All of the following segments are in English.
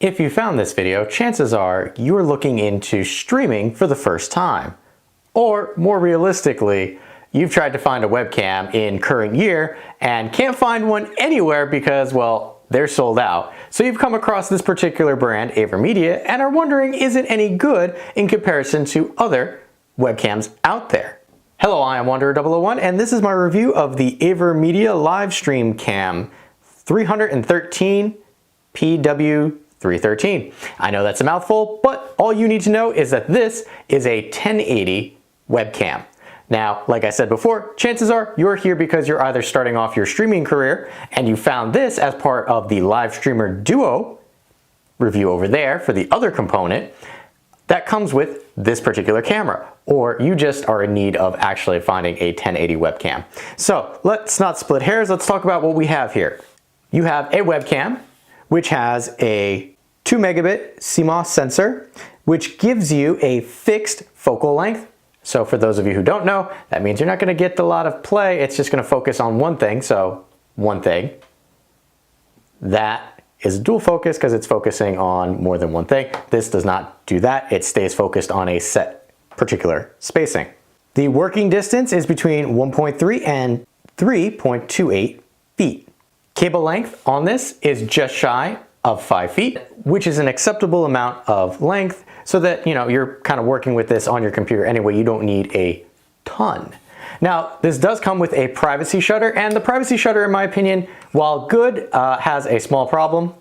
If you found this video, chances are you're looking into streaming for the first time. Or more realistically, you've tried to find a webcam in current year and can't find one anywhere because, well, they're sold out. So you've come across this particular brand, AverMedia, and are wondering, is it any good in comparison to other webcams out there? Hello, I am Wanderer001, and this is my review of the AverMedia Livestream Cam 313 PW313. I know that's a mouthful, but all you need to know is that this is a 1080 webcam. Now, like I said before, chances are you're here because you're either starting off your streaming career and you found this as part of the Live Streamer Duo review over there for the other component that comes with this particular camera, or you just are in need of actually finding a 1080 webcam. So let's not split hairs, let's talk about what we have here. You have a webcam which has a 2 megabit CMOS sensor, which gives you a fixed focal length. So for those of you who don't know, that means you're not going to get a lot of play, it's just going to focus on one thing. So one thing. That is dual focus because it's focusing on more than one thing. This does not do that, it stays focused on a set particular spacing. The working distance is between 1.3 and 3.28 feet. Cable length on this is just shy of 5 feet, which is an acceptable amount of length so that, you know, you're kind of working with this on your computer anyway, you don't need a ton. Now, this does come with a privacy shutter, and the privacy shutter, in my opinion, while good, has a small problem.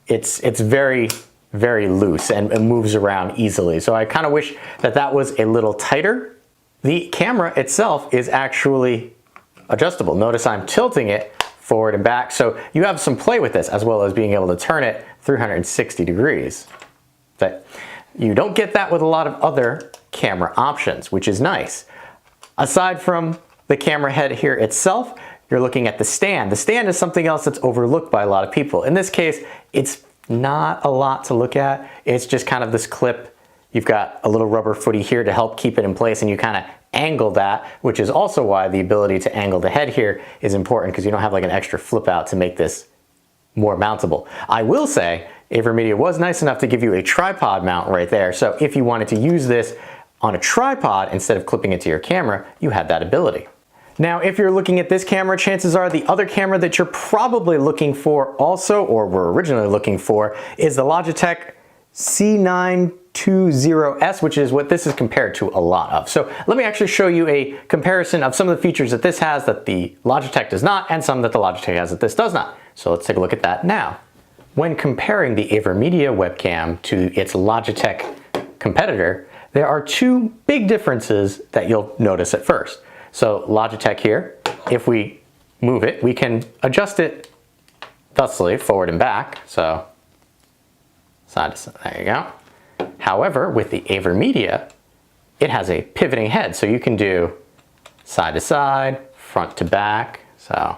It's very, very loose and moves around easily. So I kind of wish that that was a little tighter. The camera itself is actually adjustable. Notice I'm tilting it forward and back, so you have some play with this as well as being able to turn it 360 degrees. But you don't get that with a lot of other camera options, which is nice. Aside from the camera head here itself, you're looking at the stand. The stand is something else that's overlooked by a lot of people. In this case, it's not a lot to look at. It's just kind of this clip. You've got a little rubber footy here to help keep it in place, and you kind of angle that, which is also why the ability to angle the head here is important, because you don't have like an extra flip out to make this more mountable. I will say AverMedia was nice enough to give you a tripod mount right there, so if you wanted to use this on a tripod instead of clipping it to your camera, you had that ability. Now, if you're looking at this camera, chances are the other camera that you're probably looking for also, or were originally looking for, is the Logitech C920S, which is what this is compared to a lot of. So let me actually show you a comparison of some of the features that this has that the Logitech does not, and some that the Logitech has that this does not. So let's take a look at that now. When comparing the AverMedia webcam to its Logitech competitor, there are two big differences that you'll notice at first. So Logitech here, if we move it, we can adjust it thusly, forward and back. So side to side, there you go. However, with the AverMedia, it has a pivoting head. So you can do side to side, front to back. So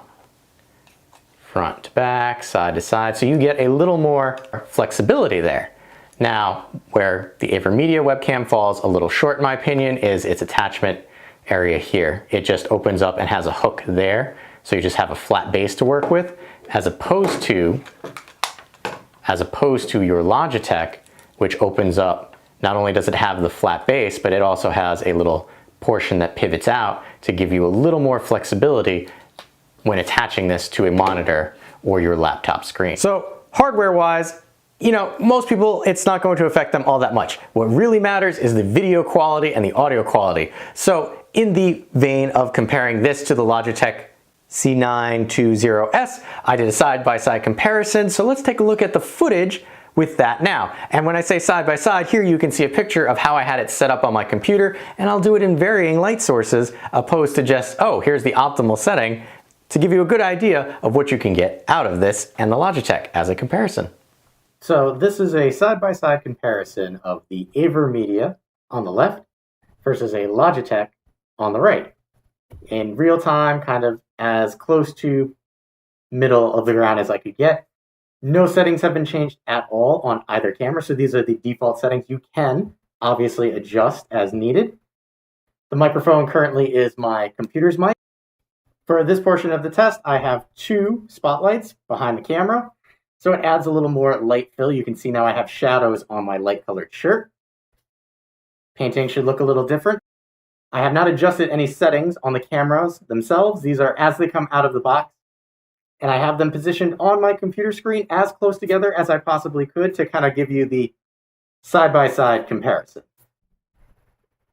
front to back, side to side. So you get a little more flexibility there. Now, where the AverMedia webcam falls a little short, in my opinion, is its attachment area here. It just opens up and has a hook there. So you just have a flat base to work with, as opposed to your Logitech, which opens up. Not only does it have the flat base, but it also has a little portion that pivots out to give you a little more flexibility when attaching this to a monitor or your laptop screen. So hardware-wise, you know, most people, it's not going to affect them all that much. What really matters is the video quality and the audio quality. So in the vein of comparing this to the Logitech C920S, I did a side-by-side comparison. So let's take a look at the footage with that now. And when I say side-by-side, here you can see a picture of how I had it set up on my computer, and I'll do it in varying light sources, opposed to just, oh, here's the optimal setting, to give you a good idea of what you can get out of this and the Logitech as a comparison. So this is a side-by-side comparison of the AverMedia on the left versus a Logitech on the right. In real time, kind of as close to middle of the ground as I could get. No settings have been changed at all on either camera, so these are the default settings. You can obviously adjust as needed. The microphone currently is my computer's mic. For this portion of the test, I have two spotlights behind the camera. So it adds a little more light fill. You can see now I have shadows on my light colored shirt. Painting should look a little different. I have not adjusted any settings on the cameras themselves. These are as they come out of the box. And I have them positioned on my computer screen as close together as I possibly could to kind of give you the side-by-side comparison.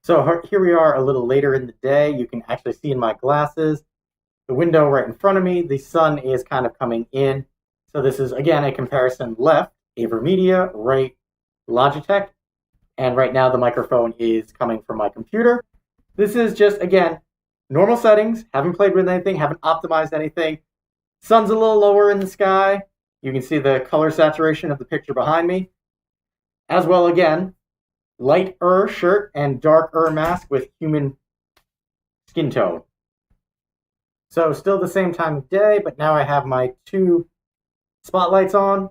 So here we are a little later in the day. You can actually see in my glasses the window right in front of me. The sun is kind of coming in. So this is, again, a comparison. Left, AverMedia, right, Logitech. And right now the microphone is coming from my computer. This is just, again, normal settings. Haven't played with anything, haven't optimized anything. Sun's a little lower in the sky. You can see the color saturation of the picture behind me. As well, again, lighter shirt and darker mask with human skin tone. So still the same time of day, but now I have my two spotlights on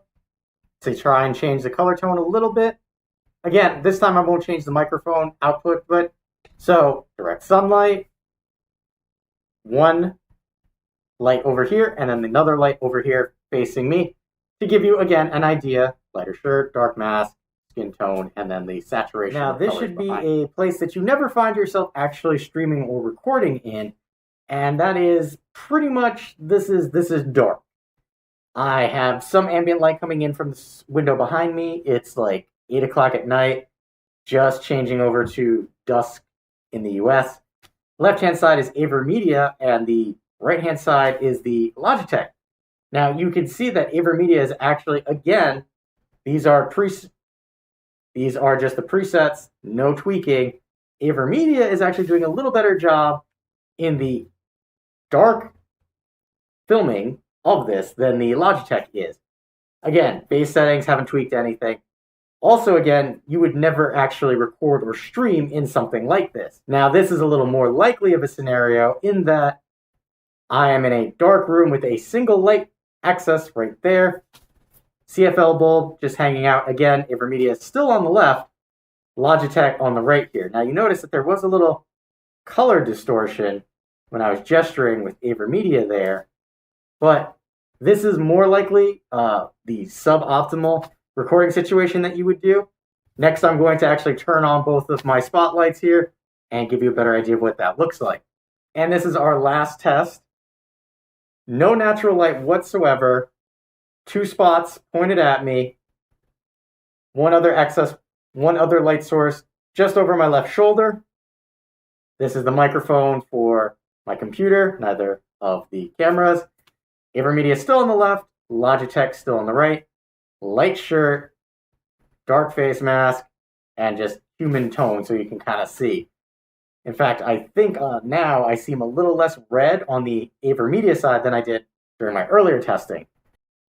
to try and change the color tone a little bit. Again, this time I won't change the microphone output, but so direct sunlight, one light over here, and then another light over here facing me to give you, again, an idea. Lighter shirt, dark mask, skin tone, and then the saturation. Now, this should be a place that you never find yourself actually streaming or recording in, and that is pretty much, this is dark. I have some ambient light coming in from this window behind me. It's like 8 o'clock at night, just changing over to dusk in the US. Left-hand side is AverMedia, and the right-hand side is the Logitech. Now, you can see that AverMedia is actually, again, these are just the presets, no tweaking. AverMedia is actually doing a little better job in the dark filming of this than the Logitech is. Again, base settings, haven't tweaked anything. Also, again, you would never actually record or stream in something like this. Now, this is a little more likely of a scenario in that I am in a dark room with a single light access right there. CFL bulb just hanging out. Again, AverMedia is still on the left, Logitech on the right here. Now, you notice that there was a little color distortion when I was gesturing with AverMedia there, but this is more likely the suboptimal recording situation that you would do. Next, I'm going to actually turn on both of my spotlights here and give you a better idea of what that looks like. And this is our last test. No natural light whatsoever. Two spots pointed at me. One other light source just over my left shoulder. This is the microphone for my computer, neither of the cameras. AverMedia still on the left, Logitech still on the right. Light shirt, dark face mask, and just human tone so you can kind of see. In fact, I think now I seem a little less red on the AverMedia side than I did during my earlier testing.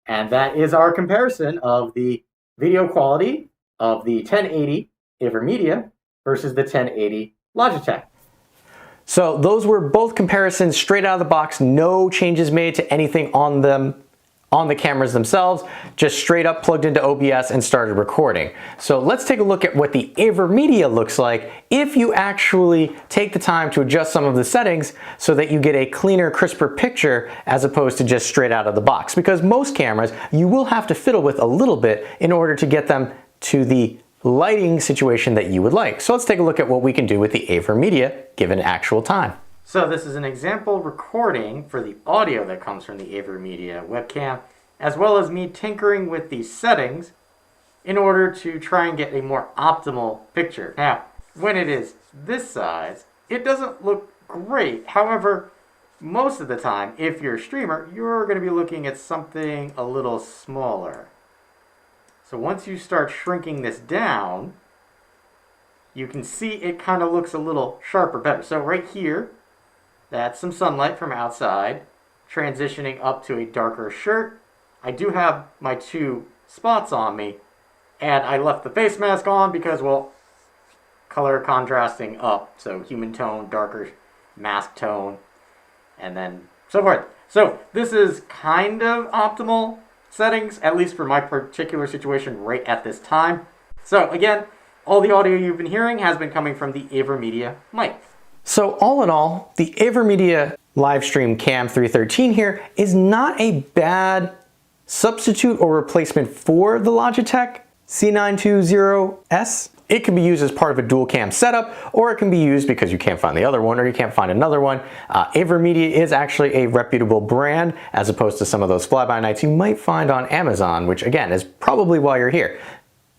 And that is our comparison of the video quality of the 1080 AverMedia versus the 1080 Logitech. So those were both comparisons straight out of the box, no changes made to anything on them, on the cameras themselves, just straight up plugged into OBS and started recording. So let's take a look at what the AverMedia looks like if you actually take the time to adjust some of the settings so that you get a cleaner, crisper picture as opposed to just straight out of the box. Because most cameras, you will have to fiddle with a little bit in order to get them to the lighting situation that you would like. So let's take a look at what we can do with the AverMedia given actual time. So this is an example recording for the audio that comes from the AverMedia webcam, as well as me tinkering with these settings in order to try and get a more optimal picture. Now, when it is this size, it doesn't look great. However, most of the time, if you're a streamer, you're going to be looking at something a little smaller. So once you start shrinking this down, you can see it kind of looks a little sharper, better. So right here, that's some sunlight from outside, transitioning up to a darker shirt. I do have my two spots on me, and I left the face mask on because, well, color contrasting up. So human tone, darker mask tone, and then so forth. So this is kind of optimal settings, at least for my particular situation right at this time. So again, all the audio you've been hearing has been coming from the AverMedia mic. So all in all, the AverMedia Livestream Cam 313 here is not a bad substitute or replacement for the Logitech C920S. It can be used as part of a dual cam setup, or it can be used because you can't find the other one or you can't find another one. AverMedia is actually a reputable brand as opposed to some of those fly-by-nights you might find on Amazon, which again is probably why you're here.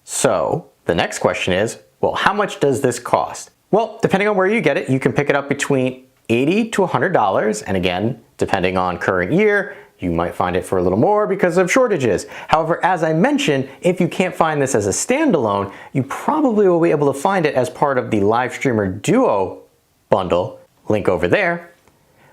So the next question is, well, how much does this cost? Well, depending on where you get it, you can pick it up between $80 to $100, and again, depending on current year, you might find it for a little more because of shortages. However, as I mentioned, if you can't find this as a standalone, you probably will be able to find it as part of the Livestreamer Duo bundle, link over there,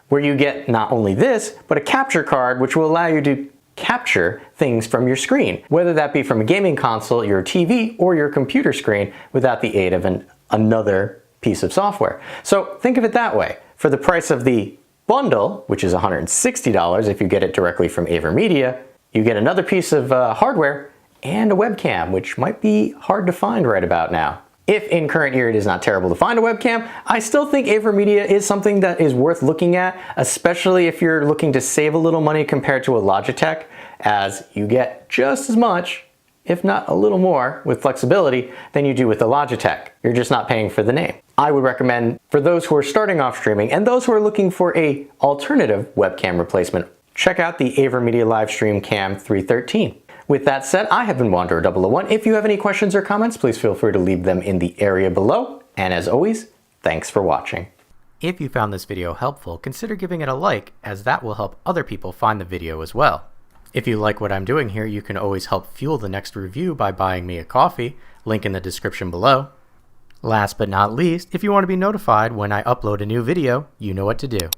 where you get not only this, but a capture card which will allow you to capture things from your screen, whether that be from a gaming console, your TV, or your computer screen without the aid of another piece of software. So think of it that way. For the price of the bundle, which is $160 if you get it directly from AverMedia, you get another piece of hardware and a webcam, which might be hard to find right about now. If in current year it is not terrible to find a webcam, I still think AverMedia is something that is worth looking at, especially if you're looking to save a little money compared to a Logitech, as you get just as much, if not a little more, with flexibility than you do with the Logitech. You're just not paying for the name. I would recommend for those who are starting off streaming and those who are looking for a alternative webcam replacement, check out the AverMedia Livestream Cam 313. With that said, I have been Wanderer001. If you have any questions or comments, please feel free to leave them in the area below. And as always, thanks for watching. If you found this video helpful, consider giving it a like, as that will help other people find the video as well. If you like what I'm doing here, you can always help fuel the next review by buying me a coffee, link in the description below. Last but not least, if you want to be notified when I upload a new video, you know what to do.